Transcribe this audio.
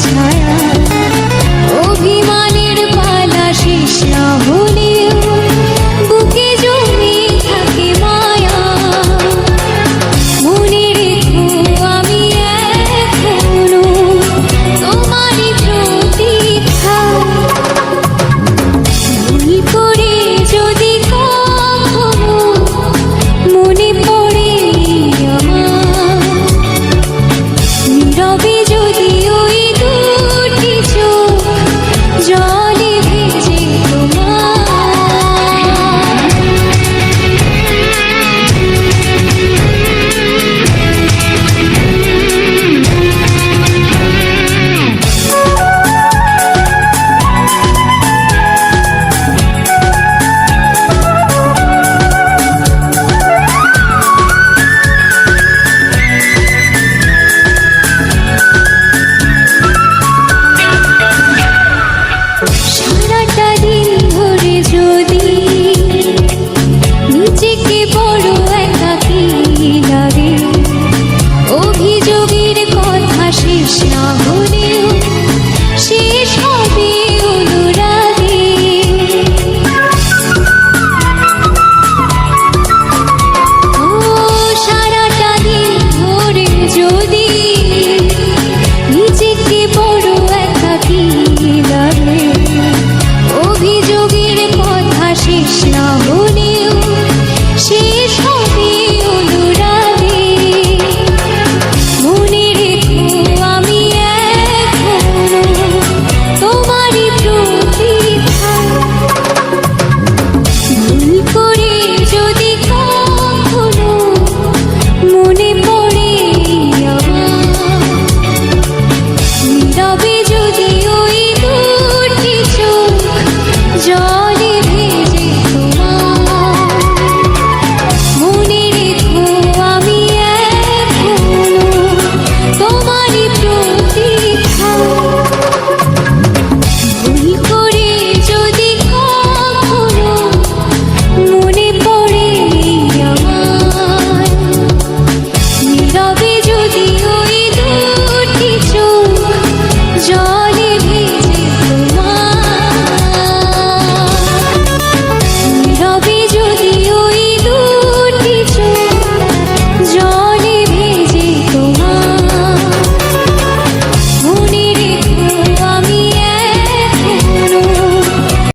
ছায়া অভিমানের পালা শেষ না হলেও বুকে জমে থাকে মায়া মনে রেখো আমি এখনো তোমারই প্রতীক্ষা ভুল করে যদি কখনো মনে পড়ে আমার নীরবে যদি ওই দুটি চোখ জলে ভেজে সারাটা দিন ধরে যদি নিজেকে বড় একাকী লাগে অভিযোগের কথা শেষ না হলেও শেষ হবে অনুরাগে ও সারাটা দিন ধরে যদি নিজেকে বড় একাকী লাগে অভিযোগের কথা শেষ না হলেও শেষ হবে অনুরাগে মনে রেখো আমি এখনো তোমারই প্রতীক্ষা ভুল করে যদি কখনো মনে পড়ে আমার নীরবে যদি ওই দুটি চোখ জলে ভেজে তোমার মনে রেখো আমি এখনো তোমারই প্রতীক্ষা ভুল করে যদি কখনো মনে পড়ে আমার নীরবে যদি ওই দুটি চোখ